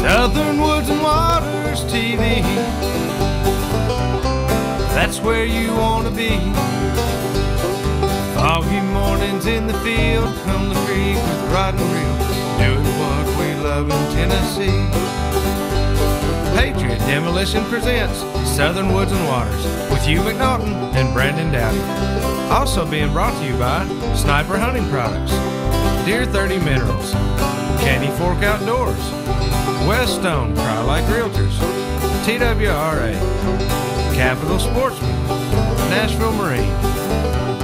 Southern Woods and Waters TV. That's where you want to be. Foggy mornings in the field, come the creek with rod and reel, doing what we love in Tennessee. Patriot Demolition presents Southern Woods and Waters with Hugh McNaughton and Brandon Dowdy. Also being brought to you by Sniper Hunting Products, Deer 30 Minerals, Candy Fork Outdoors, Weststone Cry-Like Realtors, TWRA, Capital Sportsman, Nashville Marine,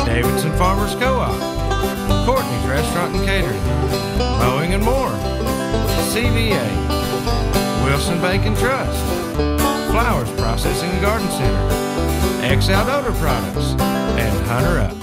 Davidson Farmers Co-op, Courtney's Restaurant and Catering, Mowing and More, CVA, Wilson Bank and Trust, Flowers Processing and Garden Center, X Outdoor Products, and Hunter Up.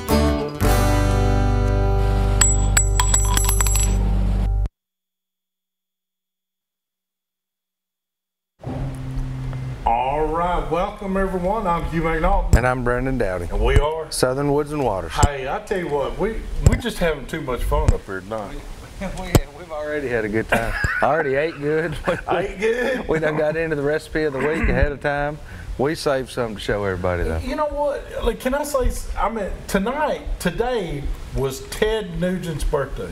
All right, welcome everyone. I'm Hugh McNaughton. And I'm Brandon Dowdy. And we are Southern Woods and Waters. Hey, I tell you what, we're just having too much fun up here tonight. We've already had a good time. I already ate good. Ate good? We done got into the recipe of the week ahead of time. We saved something to show everybody though. You know what? Like, can I say, I mean, today was Ted Nugent's birthday.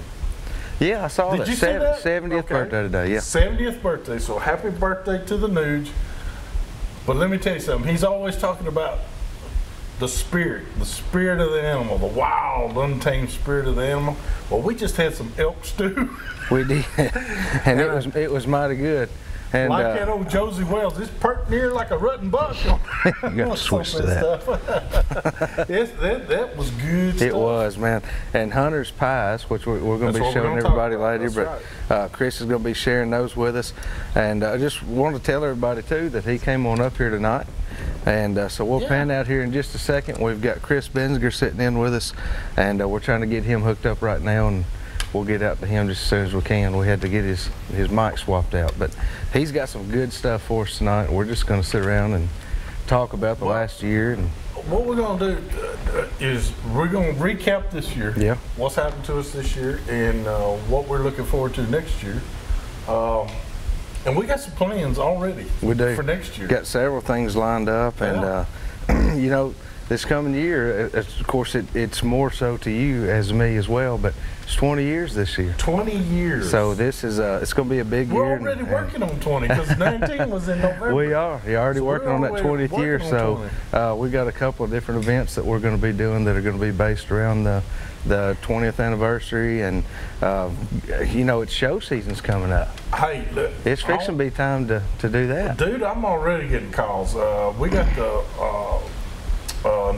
Yeah, I saw that. Did you see that? 70th birthday today, yeah. 70th birthday, so happy birthday to the Nuge. But let me tell you something, he's always talking about the spirit of the animal, the wild, untamed spirit of the animal. Well, we just had some elk stew. We did, and it was mighty good. And, like that old Josie Wells, it's perked near like a rutting buck. You got to switch to that. That was good stuff. It was, man. And Hunter's Pies, which we're going to be showing everybody later, but right. Chris is going to be sharing those with us. And I just want to tell everybody, too, that he came on up here tonight. And so we'll pan out here in just a second. We've got Chris Baenziger sitting in with us, and we're trying to get him hooked up right now. And we'll get out to him just as soon as we can. We had to get his mic swapped out, but he's got some good stuff for us tonight. We're just going to sit around and talk about the last year. And what we're going to do is we're going to recap this year. Yeah. What's happened to us this year and what we're looking forward to next year. And we got some plans already. We do. For next year. Got several things lined up, and you know, this coming year, of course, it's more so to you as me as well, but it's 20 years this year. 20 years. So this is it's going to be a big year. We're already working on 20 because 19 was in November. We are. You're already working on that 20th year. So we got a couple of different events that we're going to be doing that are going to be based around the 20th anniversary, and you know, it's show season's coming up. Hey, look, it's fixing to be time to do that. Dude, I'm already getting calls. We got the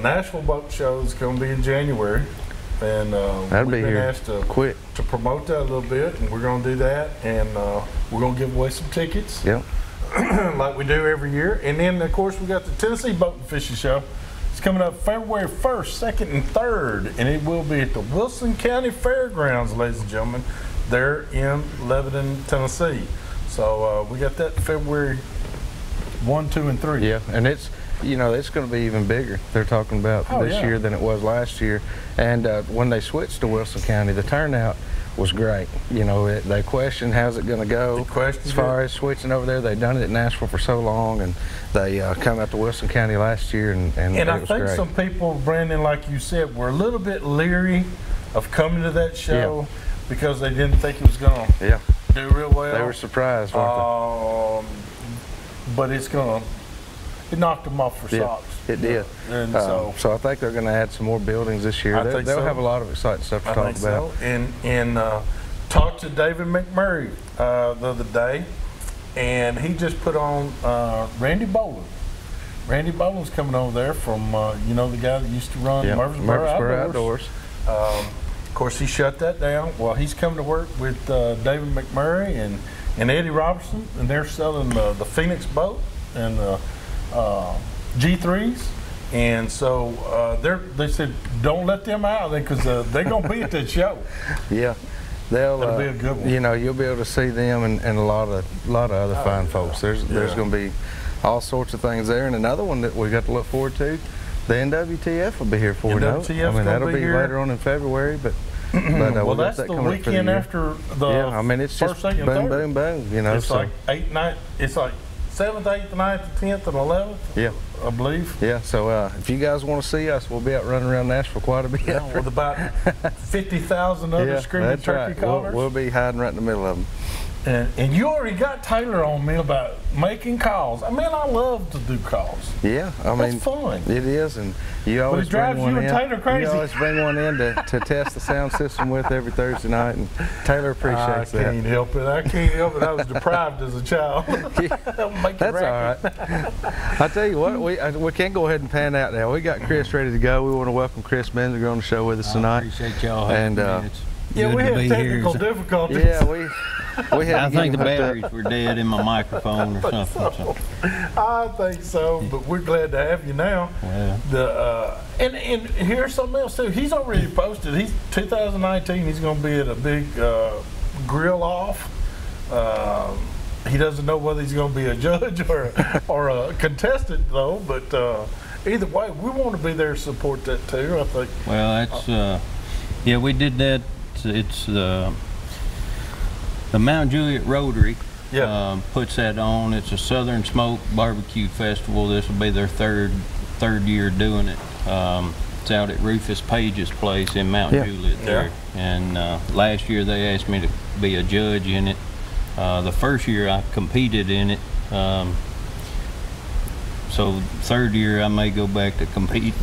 Nashville Boat Show is going to be in January, and that'll we've be been here asked to promote that a little bit, and we're going to do that, and we're going to give away some tickets. Yep. Like we do every year. And then, of course, we got the Tennessee Boat and Fishing Show. It's coming up February 1st, 2nd, and 3rd, and it will be at the Wilson County Fairgrounds, ladies and gentlemen, there in Lebanon, Tennessee. So we got that February 1, 2, and 3. Yeah, and it's, you know, it's going to be even bigger. They're talking about this year than it was last year. And when they switched to Wilson County, the turnout was great. You know, they questioned how's it going to go as far as switching over there. They've done it at Nashville for so long, and they come out to Wilson County last year, and it was great. I think some people, Brandon, like you said, were a little bit leery of coming to that show because they didn't think it was going to do real well. They were surprised, weren't they? But it's going to. It knocked them off for socks. It did. And so I think they're going to add some more buildings this year. They'll have a lot of exciting stuff to talk about. And talked to David McMurray the other day, and he just put on Randy Boland. Randy Boland's coming over there from, you know, the guy that used to run Murfreesboro Outdoors. Of course, he shut that down. Well, he's coming to work with David McMurray and Eddie Robertson, and they're selling the Phoenix boat and G3s, and so they said don't let them out because they're gonna be at that show. Yeah, that'll be a good one. You know, you'll be able to see them and a lot of other fine folks. There's going to be all sorts of things there, and another one that we got to look forward to. The NWTF will be here for you. I mean, that'll be later on in February, but Well, we'll that's get that the coming up for weekend year. after the Yeah, I mean, it's first, just second, boom, third. boom, boom, you know. It's So, like 8th, 9th, it's like 7th, 8th, 9th, 10th, and 11th, yeah, I believe. yeah. So if you guys want to see us, we'll be out running around Nashville quite a bit. Yeah, with about 50,000 other Yeah, screaming that's turkey right. callers. We'll be hiding right in the middle of them. And you already got Taylor on me about making calls. I mean, I love to do calls. Yeah, I mean, That's fun. it is, and you always it drives bring one you and in. Taylor crazy. You always bring one in to test the sound system with every Thursday night, and Taylor appreciates that. I can't help it. I can't help it. I was deprived as a child. That's all right. I tell you what, we can't go ahead and pan out now. We got Chris ready to go. We want to welcome Chris Baenziger on the show with us tonight. I appreciate y'all having me. It's Yeah, good we to had be technical here. difficulties. Yeah, we had. I think the to get him hooked batteries were dead in my microphone or something. So. I think so, but we're glad to have you now. Yeah. And here's something else too. He's already posted. He's 2019. He's going to be at a big grill off. He doesn't know whether he's going to be a judge or a contestant though. But either way, we want to be there to support that too. I think. Well, that's yeah, we did that. It's the Mount Juliet Rotary. Yeah. Puts that on. It's a Southern Smoke Barbecue Festival. This will be their third year doing it. It's out at Rufus Page's place in Mount Juliet there. And last year they asked me to be a judge in it. The first year I competed in it. So third year I may go back to competing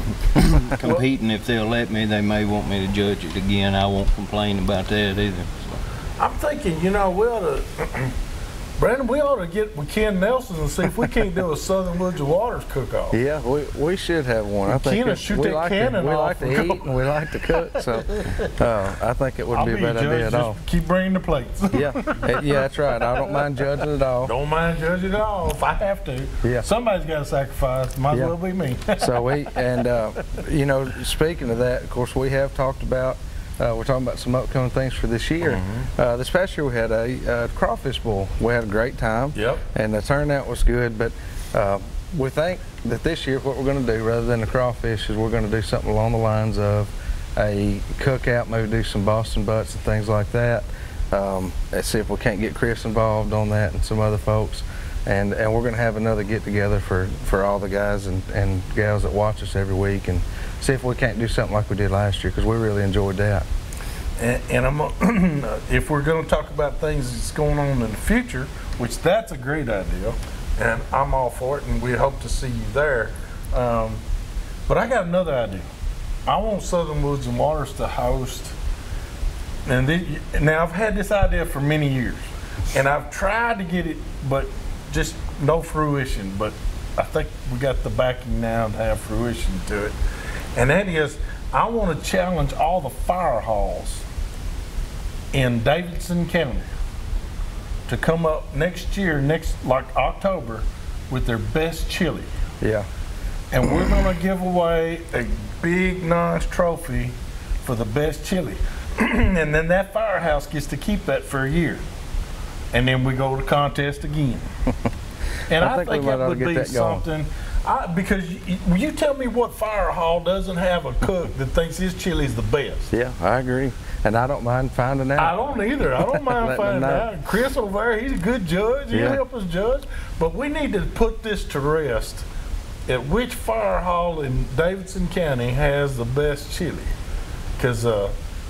if they'll let me. They may want me to judge it again. I won't complain about that either. So. I'm thinking, we ought to, Brandon, we ought to get with Ken Nelson and see if we can't do a Southern Woods and Waters cook-off. Yeah, we should have one. I think Ken shoot that cannon we off. like to eat and we like to cook, so I think it wouldn't be a bad idea at all. Keep bringing the plates. Yeah, that's right. I don't mind judging at all. Don't mind judging at all if I have to. Yeah. Somebody's got to sacrifice. Might as well be me. So speaking of that, of course, we have talked about. We're talking about some upcoming things for this year. This past year we had a crawfish boil. We had a great time. Yep. And the turnout was good, but we think that this year what we're going to do, rather than the crawfish, is we're going to do something along the lines of a cookout, maybe do some Boston butts and things like that. Let's see if we can't get Chris involved on that and some other folks. And we're going to have another get-together for all the guys and gals that watch us every week, and see if we can't do something like we did last year, because we really enjoyed that. And I'm if we're going to talk about things that's going on in the future, which that's a great idea, and I'm all for it, and we hope to see you there. But I got another idea. I want Southern Woods and Waters to host, and now I've had this idea for many years, and I've tried to get it, but just no fruition. But I think we got the backing now to have fruition to it. And that is, I want to challenge all the fire halls in Davidson County to come up next year, like October, with their best chili. Yeah. And we're going to give away a big, nice trophy for the best chili. And then that firehouse gets to keep that for a year. And then we go to contest again. And I think that would be something. Because you tell me what fire hall doesn't have a cook that thinks his chili's the best. Yeah, I agree. And I don't mind finding out. I don't either. I don't mind finding out. Chris over there, he's a good judge. He'll help us judge. But we need to put this to rest at which fire hall in Davidson County has the best chili. Because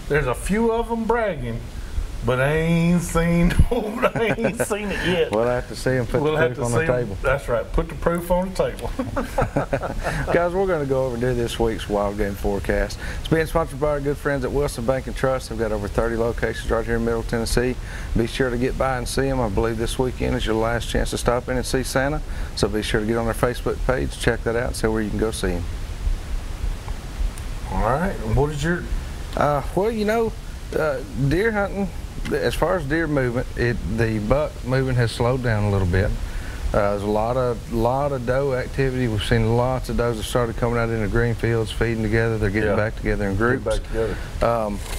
there's a few of them bragging, but I ain't seen it yet. We'll have to see them put the proof on the table. That's right. Put the proof on the table. Guys, we're going to go over and do this week's Wild Game Forecast. It's being sponsored by our good friends at Wilson Bank and Trust. They've got over 30 locations right here in Middle Tennessee. Be sure to get by and see them. I believe this weekend is your last chance to stop in and see Santa. So be sure to get on their Facebook page, check that out, and see where you can go see him. All right. And what is your... Well, deer hunting, as far as deer movement, the buck movement has slowed down a little bit. There's a lot of doe activity. We've seen lots of does that started coming out into green fields, feeding together. They're getting back together in groups.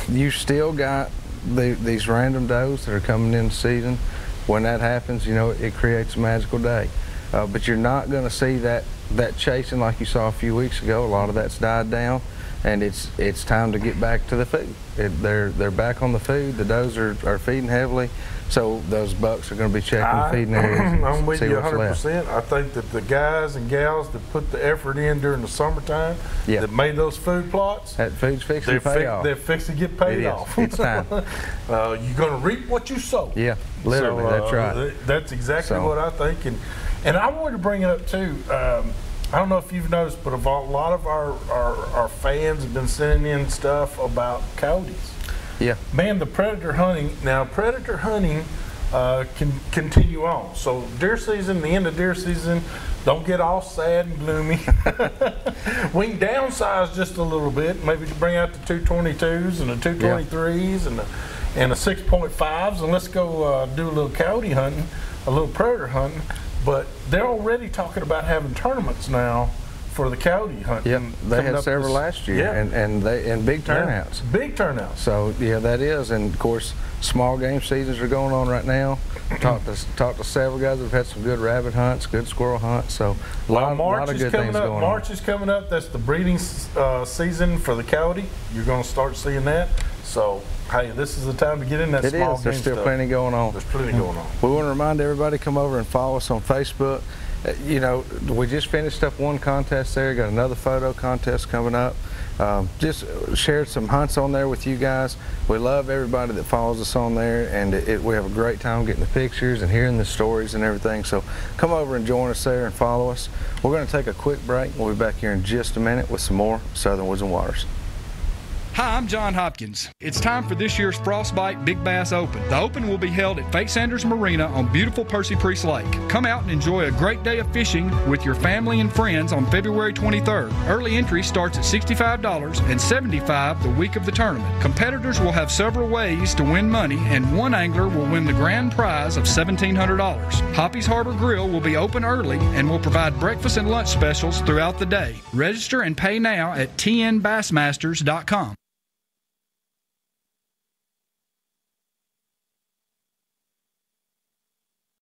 You still got these random does that are coming in season. When that happens, it creates a magical day. But you're not going to see that chasing like you saw a few weeks ago. A lot of that's died down. and it's time to get back to the food. They're back on the food. The does are feeding heavily, so those bucks are going to be checking the feeding areas. I'm with you see what's 100%. I think that the guys and gals that put the effort in during the summertime, that made those food plots, that food's fixing to pay off. They're fixing to get paid off. It's time. You're going to reap what you sow. Yeah, literally, that's right. That's exactly what I think. And I wanted to bring it up too. I don't know if you've noticed, but a lot of our fans have been sending in stuff about coyotes. Yeah. Man, the predator hunting can continue on. So deer season, the end of deer season, don't get all sad and gloomy. We can downsize just a little bit, maybe bring out the 222s and the 223s and the 6.5s, and let's go do a little coyote hunting, a little predator hunting. But they're already talking about having tournaments now for the coyote hunting. Yep, they had several last year, and big turnouts. Big turnouts. So yeah, that is, and of course, small game seasons are going on right now. Talked to several guys that have had some good rabbit hunts, good squirrel hunts. So a lot of good things going on. March is coming up. That's the breeding season for the coyote. You're going to start seeing that. So hey, this is the time to get in that small game stuff. There's still plenty going on. There's plenty going on. We want to remind everybody, come over and follow us on Facebook. You know, we just finished up one contest there. Got another photo contest coming up. Just shared some hunts on there with you guys. We love everybody that follows us on there, and we have a great time getting the pictures and hearing the stories and everything. So come over and join us there and follow us. We're going to take a quick break. We'll be back here in just a minute with some more Southern Woods and Waters. Hi, I'm John Hopkins. It's time for this year's Frostbite Big Bass Open. The Open will be held at Fate Sanders Marina on beautiful Percy Priest Lake. Come out and enjoy a great day of fishing with your family and friends on February 23rd. Early entry starts at $65 and $75 the week of the tournament. Competitors will have several ways to win money, and one angler will win the grand prize of $1,700. Hoppy's Harbor Grill will be open early and will provide breakfast and lunch specials throughout the day. Register and pay now at tnbassmasters.com.